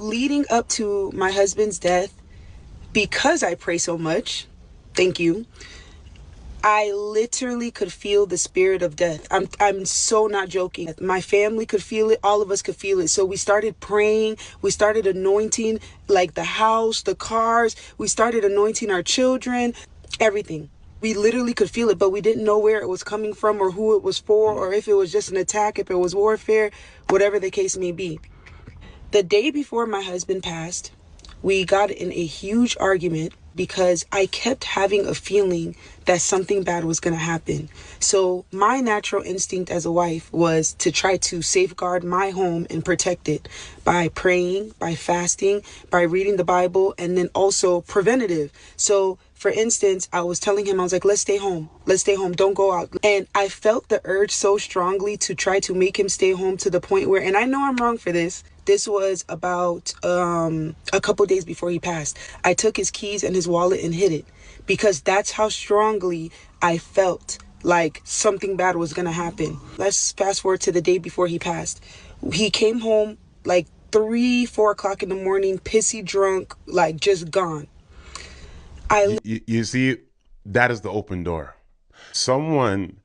leading up to my husband's death, because I pray so much, thank you, I literally could feel the spirit of death. I'm so not joking. My family could feel it. All of us could feel it. So we started praying. We started anointing like the house, the cars. We started anointing our children, everything. We literally could feel it, but we didn't know where it was coming from or who it was for, or if it was just an attack, if it was warfare, whatever the case may be. The day before my husband passed, we got in a huge argument because I kept having a feeling that something bad was going to happen. So my natural instinct as a wife was to try to safeguard my home and protect it by praying, by fasting, by reading the Bible, and then also preventative. So for instance, I was telling him, I was like, let's stay home. Let's stay home. Don't go out. And I felt the urge so strongly to try to make him stay home to the point where, and I know I'm wrong for this. This was about a couple days before he passed. I took his keys and his wallet and hid it because that's how strongly I felt like something bad was going to happen. Let's fast forward to the day before he passed. He came home like 4 o'clock in the morning, pissy drunk, like just gone. You see, that is the open door. Someone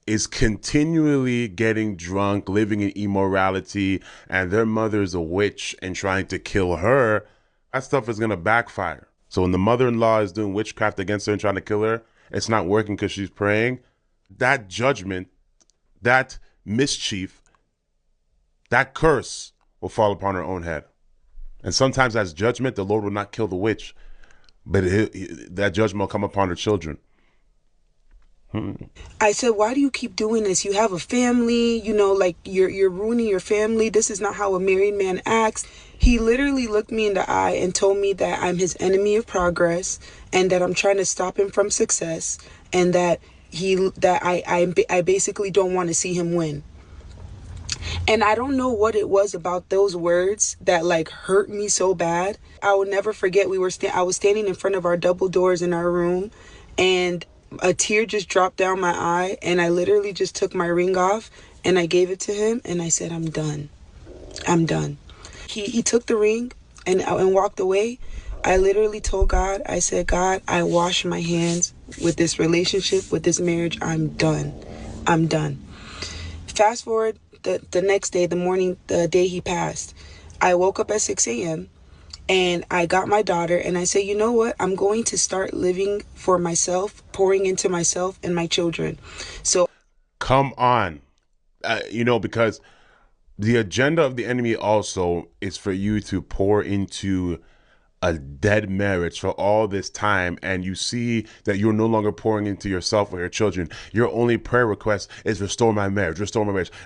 is continually getting drunk, living in immorality, and their mother is a witch and trying to kill her. That stuff is going to backfire. So when the mother-in-law is doing witchcraft against her and trying to kill her, it's not working because she's praying. That judgment, that mischief, that curse will fall upon her own head. And sometimes as judgment, the Lord will not kill the witch, but that judgment will come upon her children. I said, why do you keep doing this? You have a family, like you're ruining your family. This is not how a married man acts. He literally looked me in the eye and told me that I'm his enemy of progress and that I'm trying to stop him from success and that I basically don't want to see him win. And I don't know what it was about those words that like hurt me so bad. I will never forget I was standing in front of our double doors in our room and a tear just dropped down my eye and I literally just took my ring off and I gave it to him and I said, I'm done. I'm done. He took the ring and walked away. I literally told God, I said, God, I wash my hands with this relationship, with this marriage. I'm done. I'm done. Fast forward the next day, the day he passed, I woke up at 6 a.m. and I got my daughter and I said, you know what? I'm going to start living for myself, pouring into myself and my children. So come on, because the agenda of the enemy also is for you to pour into a dead marriage for all this time, and you see that you're no longer pouring into yourself or your children. Your only prayer request is restore my marriage,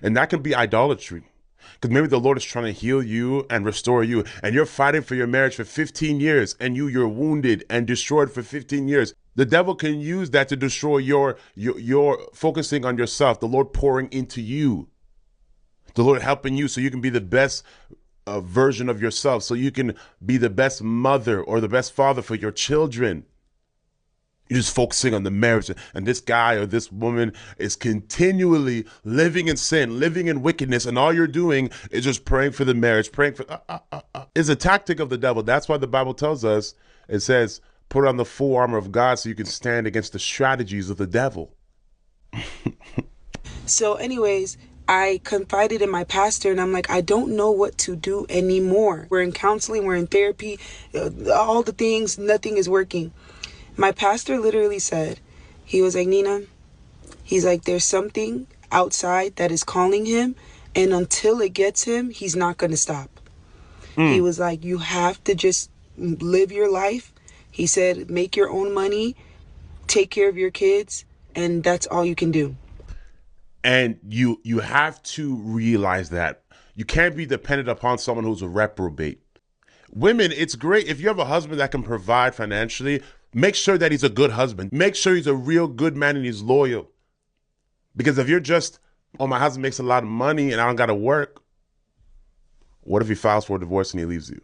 and that can be idolatry. Because maybe the Lord is trying to heal you and restore you, and you're fighting for your marriage for 15 years, and you're wounded and destroyed for 15 years. The devil can use that to destroy your focusing on yourself, the Lord pouring into you, the Lord helping you so you can be the best version of yourself, so you can be the best mother or the best father for your children. You're just focusing on the marriage, and this guy or this woman is continually living in sin, living in wickedness, and all you're doing is just praying for the marriage, praying for It's a tactic of the devil. That's why the Bible tells us, it says, put on the full armor of God so you can stand against the strategies of the devil. So anyways, I confided in my pastor and I'm like, I don't know what to do anymore. We're in counseling, we're in therapy, all the things, nothing is working. My pastor literally said, he was like, Nina, he's like, there's something outside that is calling him, and until it gets him, he's not going to stop. He was like, you have to just live your life. He said, make your own money, take care of your kids, and that's all you can do. And you have to realize that you can't be dependent upon someone who's a reprobate. Women, it's great if you have a husband that can provide financially. Make sure that he's a good husband. Make sure he's a real good man and he's loyal. Because if you're just, oh, my husband makes a lot of money and I don't got to work, what if he files for a divorce and he leaves you?